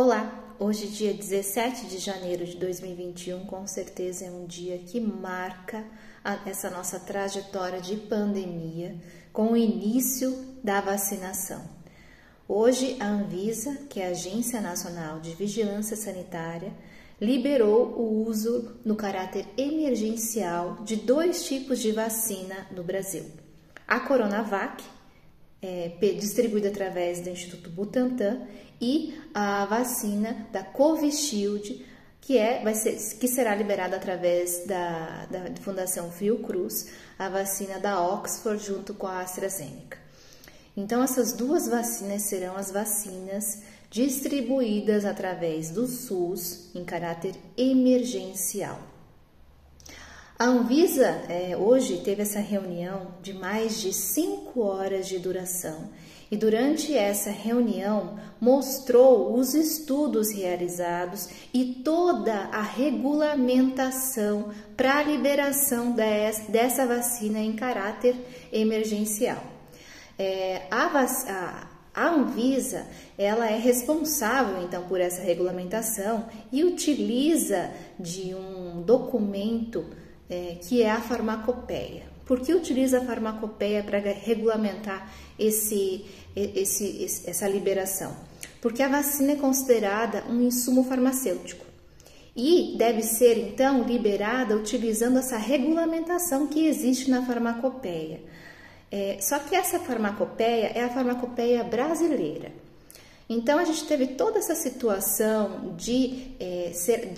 Olá, hoje dia 17 de janeiro de 2021, com certeza é um dia que marca essa nossa trajetória de pandemia com o início da vacinação. Hoje a Anvisa, que é a Agência Nacional de Vigilância Sanitária, liberou o uso no caráter emergencial de dois tipos de vacina no Brasil. A Coronavac, distribuída através do Instituto Butantan, e a vacina da Covishield, que será liberada através da Fundação Fiocruz, a vacina da Oxford junto com a AstraZeneca. Então, essas duas vacinas serão as vacinas distribuídas através do SUS em caráter emergencial. A Anvisa hoje teve essa reunião de mais de 5 horas de duração e durante essa reunião mostrou os estudos realizados e toda a regulamentação para a liberação dessa vacina em caráter emergencial. A Anvisa, ela é responsável então por essa regulamentação e utiliza de um documento que é a farmacopeia. Por que utiliza a farmacopeia para regulamentar essa liberação? Porque a vacina é considerada um insumo farmacêutico e deve ser então liberada utilizando essa regulamentação que existe na farmacopeia. Só que essa farmacopeia é a farmacopeia brasileira. Então, a gente teve toda essa situação de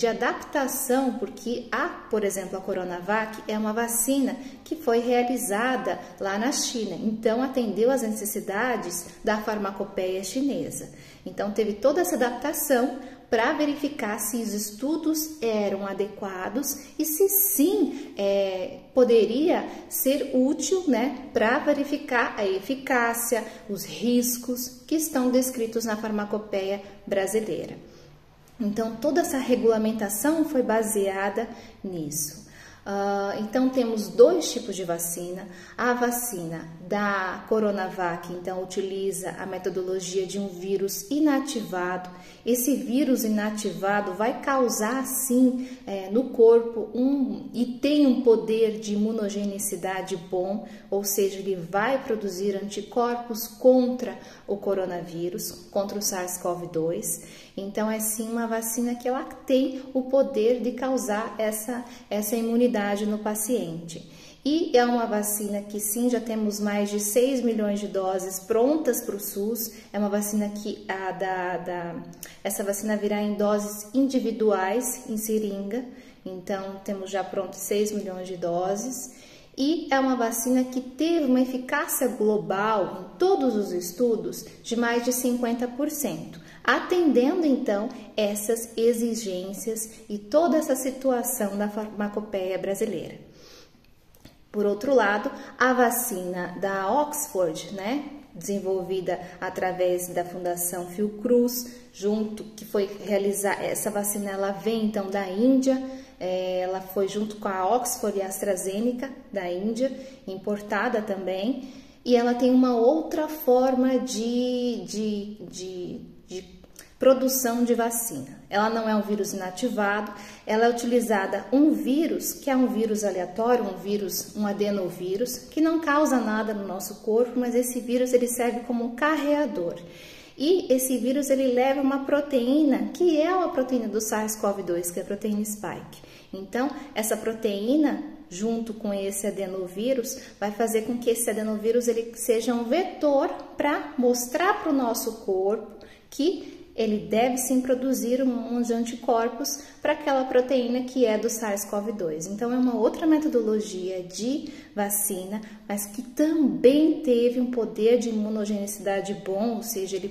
adaptação, porque por exemplo, a Coronavac é uma vacina que foi realizada lá na China, então atendeu às necessidades da farmacopeia chinesa. Então, teve toda essa adaptação para verificar se os estudos eram adequados e se sim poderia ser útil, para verificar a eficácia, os riscos que estão descritos na farmacopeia brasileira. Então, toda essa regulamentação foi baseada nisso. Então, temos dois tipos de vacina. A vacina da Coronavac, então, utiliza a metodologia de um vírus inativado. Esse vírus inativado vai causar, sim, no corpo e tem um poder de imunogenicidade bom, ou seja, ele vai produzir anticorpos contra o coronavírus, contra o SARS-CoV-2. Então, é sim uma vacina que ela tem o poder de causar essa imunidade no paciente. E é uma vacina que sim, já temos mais de 6 milhões de doses prontas para o SUS. É uma vacina que essa vacina virá em doses individuais, em seringa. Então, temos já pronto 6 milhões de doses. E é uma vacina que teve uma eficácia global em todos os estudos de mais de 50%, atendendo então essas exigências e toda essa situação da farmacopeia brasileira. Por outro lado, a vacina da Oxford, desenvolvida através da Fundação Fiocruz, que foi realizar essa vacina, ela vem então da Índia, ela foi junto com a Oxford e a AstraZeneca da Índia, importada também, e ela tem uma outra forma de produção de vacina. Ela não é um vírus inativado, ela é utilizada um vírus, que é um vírus aleatório, um adenovírus, que não causa nada no nosso corpo, mas esse vírus ele serve como um carreador. E esse vírus ele leva uma proteína, que é uma proteína do SARS-CoV-2, que é a proteína spike. Então, essa proteína, junto com esse adenovírus, vai fazer com que esse adenovírus ele seja um vetor para mostrar para o nosso corpo que ele deve sim produzir uns anticorpos para aquela proteína que é do SARS-CoV-2. Então, é uma outra metodologia de vacina, mas que também teve um poder de imunogenicidade bom, ou seja,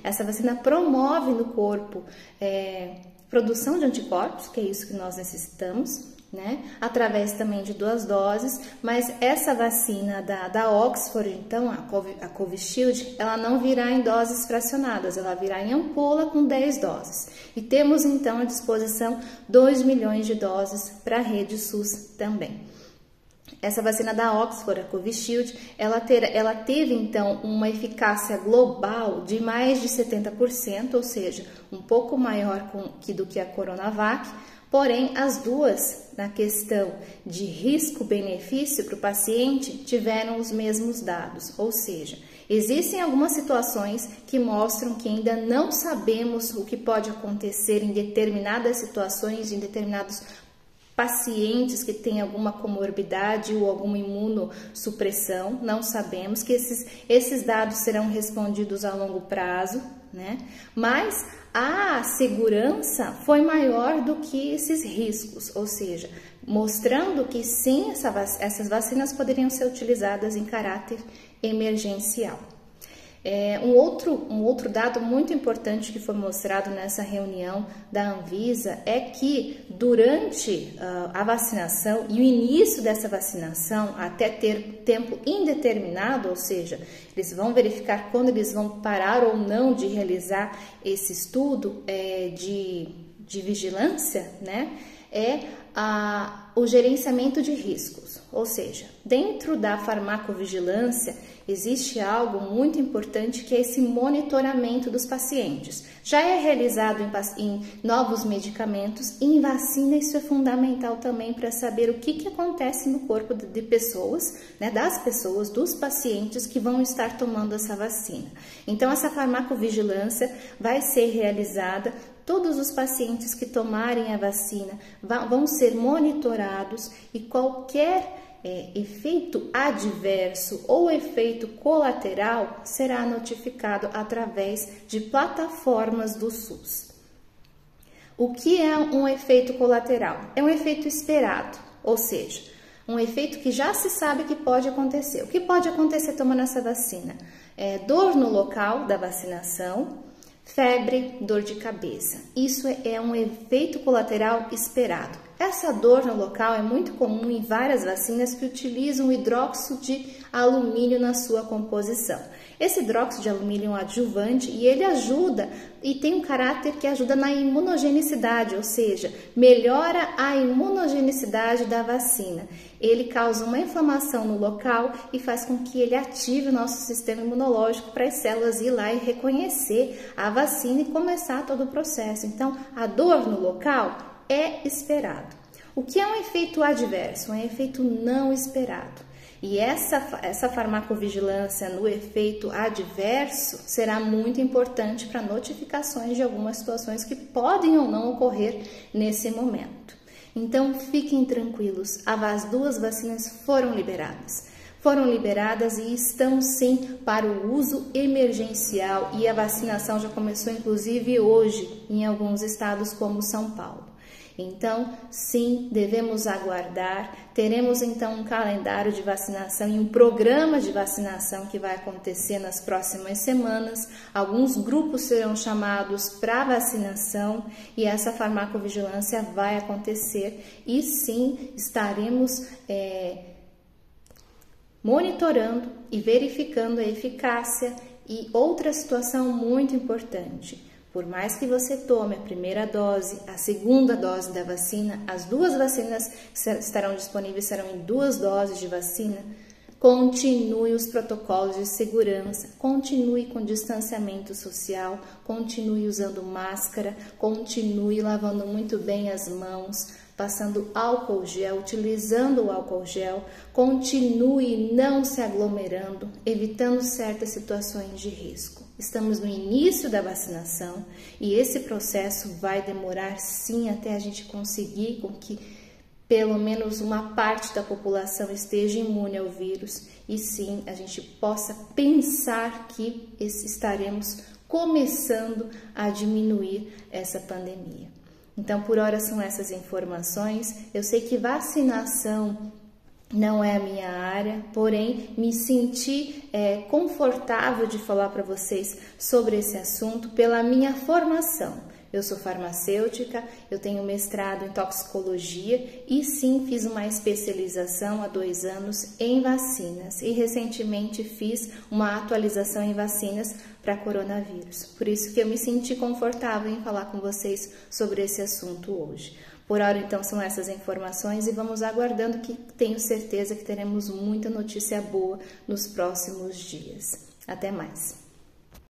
essa vacina promove no corpo produção de anticorpos, que é isso que nós necessitamos, através também de 2 doses, mas essa vacina da Oxford, então, a Covishield, ela não virá em doses fracionadas, ela virá em ampola com 10 doses. E temos, então, à disposição 2 milhões de doses para a rede SUS também. Essa vacina da Oxford, a Covishield, ela teve então uma eficácia global de mais de 70%, ou seja, um pouco maior do que a Coronavac, porém as duas, na questão de risco-benefício para o paciente, tiveram os mesmos dados, ou seja, existem algumas situações que mostram que ainda não sabemos o que pode acontecer em determinadas situações, em determinados pacientes que têm alguma comorbidade ou alguma imunossupressão, não sabemos, que esses dados serão respondidos a longo prazo, né? Mas a segurança foi maior do que esses riscos, ou seja, mostrando que sim, essas vacinas poderiam ser utilizadas em caráter emergencial. Um outro dado muito importante que foi mostrado nessa reunião da Anvisa é que durante a vacinação e o início dessa vacinação até ter tempo indeterminado, ou seja, eles vão verificar quando eles vão parar ou não de realizar esse estudo de vigilância, né? O gerenciamento de riscos, ou seja, dentro da farmacovigilância existe algo muito importante que é esse monitoramento dos pacientes. Já é realizado em novos medicamentos e em vacina isso é fundamental também para saber o que acontece no corpo de pessoas, né, das pessoas, dos pacientes que vão estar tomando essa vacina. Então essa farmacovigilância vai ser realizada. Todos os pacientes que tomarem a vacina vão ser monitorados e qualquer efeito adverso ou efeito colateral será notificado através de plataformas do SUS. O que é um efeito colateral? É um efeito esperado, ou seja, um efeito que já se sabe que pode acontecer. O que pode acontecer tomando essa vacina? Dor no local da vacinação, febre, dor de cabeça. Isso é um efeito colateral esperado. Essa dor no local é muito comum em várias vacinas que utilizam hidróxido de alumínio na sua composição. Esse hidróxido de alumínio é um adjuvante e ele ajuda e tem um caráter que ajuda na imunogenicidade, ou seja, melhora a imunogenicidade da vacina. Ele causa uma inflamação no local e faz com que ele ative o nosso sistema imunológico para as células ir lá e reconhecer a vacina e começar todo o processo. Então, a dor no local é esperado. O que é um efeito adverso? Um efeito não esperado. E essa farmacovigilância no efeito adverso será muito importante para notificações de algumas situações que podem ou não ocorrer nesse momento. Então, fiquem tranquilos, as duas vacinas foram liberadas. Foram liberadas e estão sim para o uso emergencial e a vacinação já começou inclusive hoje em alguns estados como São Paulo. Então, sim, devemos aguardar. Teremos então um calendário de vacinação e um programa de vacinação que vai acontecer nas próximas semanas. Alguns grupos serão chamados para vacinação e essa farmacovigilância vai acontecer. E sim, estaremos monitorando e verificando a eficácia. E outra situação muito importante: por mais que você tome a primeira dose, a segunda dose da vacina, as duas vacinas estarão disponíveis, serão em 2 doses de vacina, continue os protocolos de segurança, continue com distanciamento social, continue usando máscara, continue lavando muito bem as mãos, passando álcool gel, utilizando o álcool gel, continue não se aglomerando, evitando certas situações de risco. Estamos no início da vacinação e esse processo vai demorar sim até a gente conseguir com que pelo menos uma parte da população esteja imune ao vírus e sim a gente possa pensar que estaremos começando a diminuir essa pandemia. Então, por hora são essas informações. Eu sei que vacinação não é a minha área, porém me senti confortável de falar para vocês sobre esse assunto pela minha formação. Eu sou farmacêutica, eu tenho mestrado em toxicologia e sim fiz uma especialização há 2 anos em vacinas e recentemente fiz uma atualização em vacinas para coronavírus. Por isso que eu me senti confortável em falar com vocês sobre esse assunto hoje. Por hora, então, são essas informações e vamos aguardando, que tenho certeza que teremos muita notícia boa nos próximos dias. Até mais!